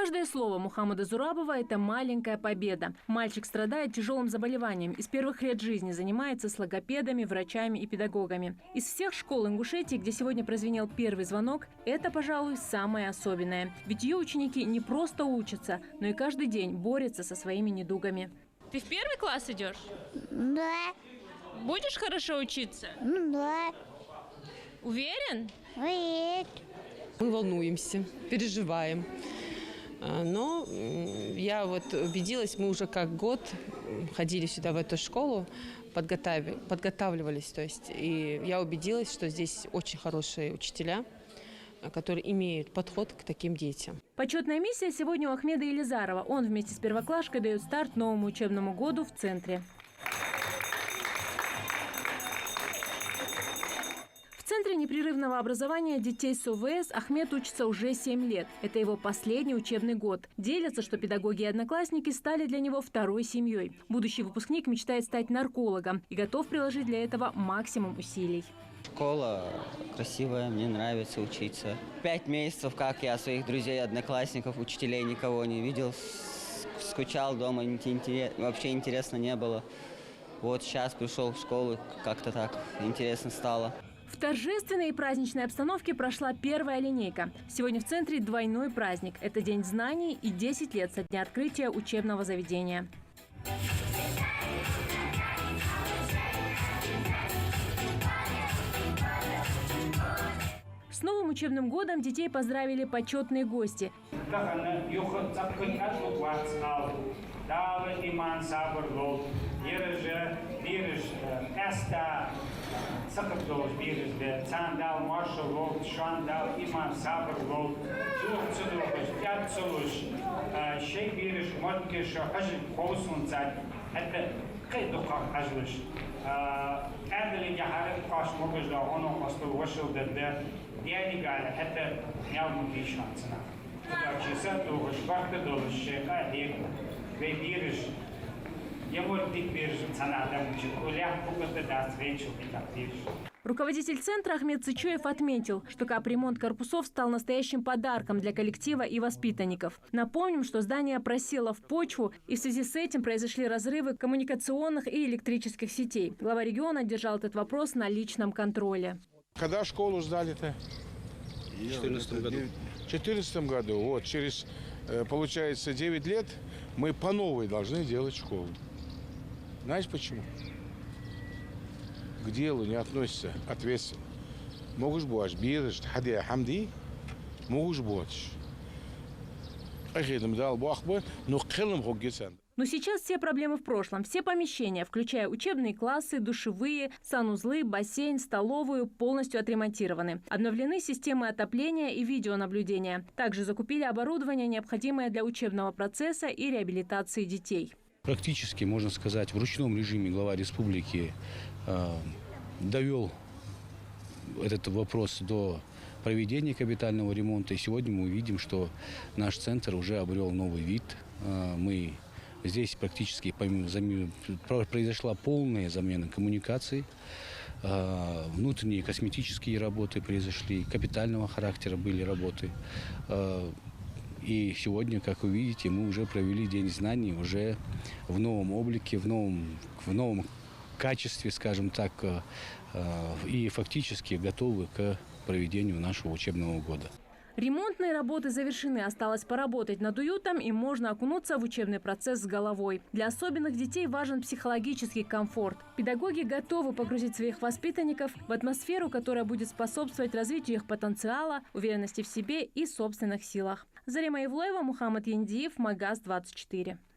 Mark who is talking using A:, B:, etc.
A: Каждое слово Мухаммада Зурабова – это маленькая победа. Мальчик страдает тяжелым заболеванием. И с первых лет жизни занимается с логопедами, врачами и педагогами. Из всех школ Ингушетии, где сегодня прозвенел первый звонок, это, пожалуй, самое особенное. Ведь ее ученики не просто учатся, но и каждый день борются со своими недугами. Ты в первый класс идешь?
B: Да.
A: Будешь хорошо учиться?
B: Да.
A: Уверен?
B: Нет.
C: Мы волнуемся, переживаем. Но я вот убедилась, мы уже как год ходили сюда, в эту школу, подготавливались. То есть, и я убедилась, что здесь очень хорошие учителя, которые имеют подход к таким детям.
A: Почетная миссия сегодня у Ахмеда Елизарова. Он вместе с первоклашкой дает старт новому учебному году в центре. В Центре непрерывного образования детей с ОВС Ахмед учится уже 7 лет. Это его последний учебный год. Делятся, что педагоги и одноклассники стали для него второй семьей. Будущий выпускник мечтает стать наркологом и готов приложить для этого максимум усилий.
D: Школа красивая, мне нравится учиться. 5 месяцев, как я своих друзей, одноклассников, учителей никого не видел. Скучал дома, вообще интересно не было. Вот сейчас пришел в школу, как-то так интересно стало.
A: В торжественной и праздничной обстановке прошла первая линейка. Сегодня в центре двойной праздник. Это День знаний и 10 лет со дня открытия учебного заведения. С новым учебным годом детей поздравили почетные гости. Руководитель центра Ахмед Цычуев отметил, что капремонт корпусов стал настоящим подарком для коллектива и воспитанников. Напомним, что здание просело в почву, и в связи с этим произошли разрывы коммуникационных и электрических сетей. Глава региона держал этот вопрос на личном контроле.
E: Когда школу сдали-то?
F: В 2014 году.
E: В 2014 году. Вот через, получается, 9 лет мы по новой должны делать школу. Знаете почему? К делу не относится ответственно. Могуш буаш бириш, хадия хамди, могуш буаш. Ахидам дал бахба, но кхелам хоггисан.
A: Но сейчас все проблемы в прошлом. Все помещения, включая учебные классы, душевые, санузлы, бассейн, столовую, полностью отремонтированы. Обновлены системы отопления и видеонаблюдения. Также закупили оборудование, необходимое для учебного процесса и реабилитации детей.
F: Практически, можно сказать, в ручном режиме глава республики довел этот вопрос до проведения капитального ремонта. И сегодня мы увидим, что наш центр уже обрел новый вид. Здесь практически произошла полная замена коммуникаций. Внутренние косметические работы произошли, капитального характера были работы. И сегодня, как вы видите, мы уже провели День знаний уже в новом облике, в новом качестве, скажем так, и фактически готовы к проведению нашего учебного года.
A: Ремонтные работы завершены. Осталось поработать над уютом, и можно окунуться в учебный процесс с головой. Для особенных детей важен психологический комфорт. Педагоги готовы погрузить своих воспитанников в атмосферу, которая будет способствовать развитию их потенциала, уверенности в себе и собственных силах. Зарема Ивлоева, Мухаммад Яндиев, Магаз 24.